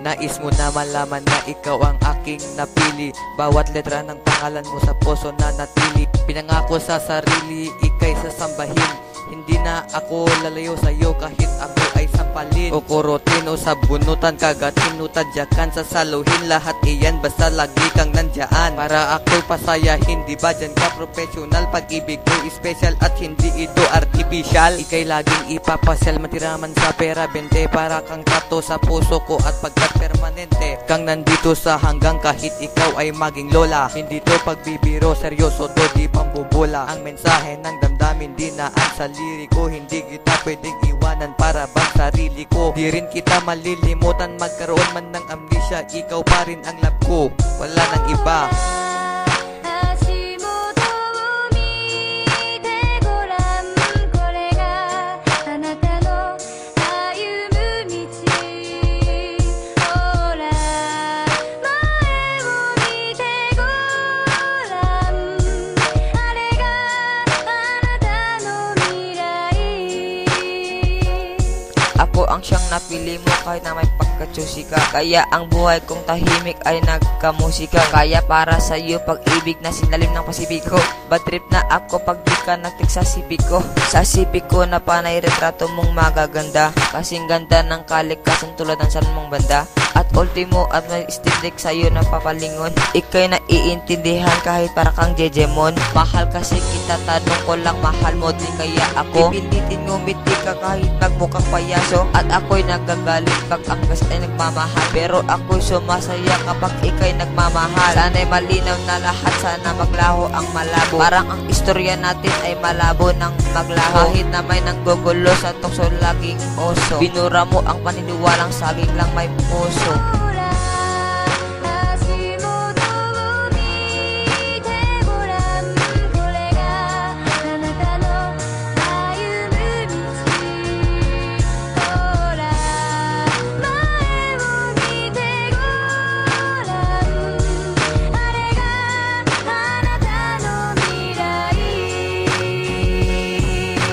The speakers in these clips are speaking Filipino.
Nais mo na malaman na ikaw ang aking napili. Bawat letra ng pangalan mo sa puso na natili. Pinangako sa sarili, ika'y sasambahin. Hindi na ako lalayo sa'yo kahit ako ay sampalin. Kukurutin o sabunutan, kagatin o tadyakan, sasaluhin lahat iyan basta lagi kang nandyan. Para ako'y pasayahin, di ba dyan ka professional? Pag-ibig ko special at hindi ito artificial. Ika'y laging ipapasel, matiraman sa pera, bente. Para kang tato sa puso ko at pagkat permanente kang nandito sa hanggang kahit ikaw ay maging lola. Hindi to pagbibiro, seryoso to, di pambubula. Ang mensahe ng damdamin di na ang sa liriko. Hindi kita pwedeng iwanan para bang sarili ko. Di rin kita malilimutan, magkaroon man ng amnesia, ikaw pa rin ang love ko, wala nang iba. Ako ang siyang napili mo kahit na may pagka-choosy ka. Kaya ang buhay kong tahimik ay nagkamusika. Kaya para sa'yo pag-ibig na sinalim ng Pasipiko. Bad trip na ako pag di ka nagtik sa sipiko. Sa sipiko na panay retrato mong magaganda. Kasing ganda ng kalikasan tulad ng saan mong banda. At ultimo at may stick sa'yo na papalingon. Ika'y naiintindihan kahit para kang jejemon. Mahal kasi kita, tanong ko lang, mahal mo din kaya ako. Pipinditin ngumiti ka kahit nagmukhang payaso. At ako'y nagagalit pag ang gas ay nagmamahal. Pero ako'y sumasaya kapag ika'y nagmamahal. Sana'y malinaw na lahat, sana maglaho ang malabo. Parang ang istorya natin ay malabo ng maglaho. Kahit na may nanggugulo sa tukso laging oso. Binura mo ang paniniwalang saging lang may puso.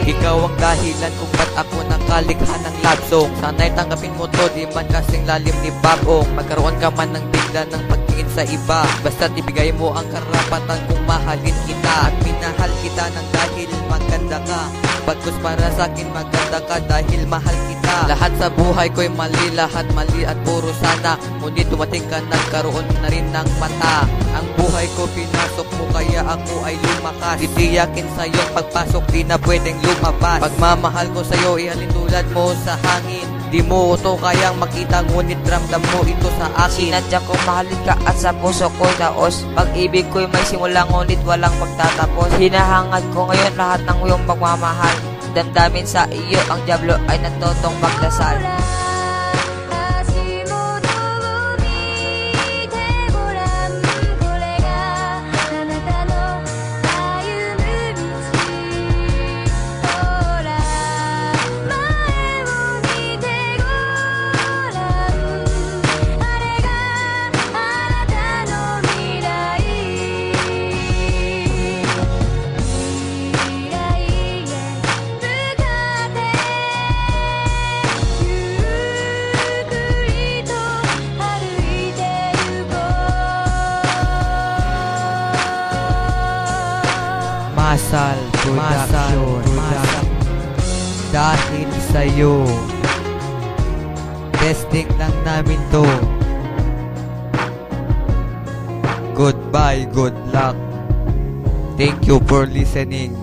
Ikaw ang dahilan kung ba't ako nakalikha ng love song. Sana'y tanggapin mo to, di man kasing lalim ni Babong. Magkaroon ka man ng bigla ng pagtingin sa iba. Basta't ibigay mo ang karapatan kung mahalin kita. At minahal kita ng dahil maganda ka. Bagkus para sa'kin maganda ka dahil mahal kita. Lahat sa buhay ko'y mali, lahat mali at puro sana. Ngunit dumating ka, nagkaroon na rin ng mata. Ang buhay ko pinasok mo kaya ako ay lumakas. Titiyakin sa'yo pagpasok di na pwedeng lumabas. Pagmamahal ko sa'yo ihalin tulad mo sa hangin. Di mo ito kayang makita ngunit ramdam mo ito sa akin. Sinadya kong mahalin ka at sa puso ko'y naos. Pag-ibig ko'y may simula ngunit walang magtatapos. Hinahangad ko ngayon lahat ng iyong pagmamahal. Damdamin sa iyo ang diablo ay natutong magdasal. Masal Production. Dahil sa'yo, testing lang namin to. Goodbye, good luck. Thank you for listening.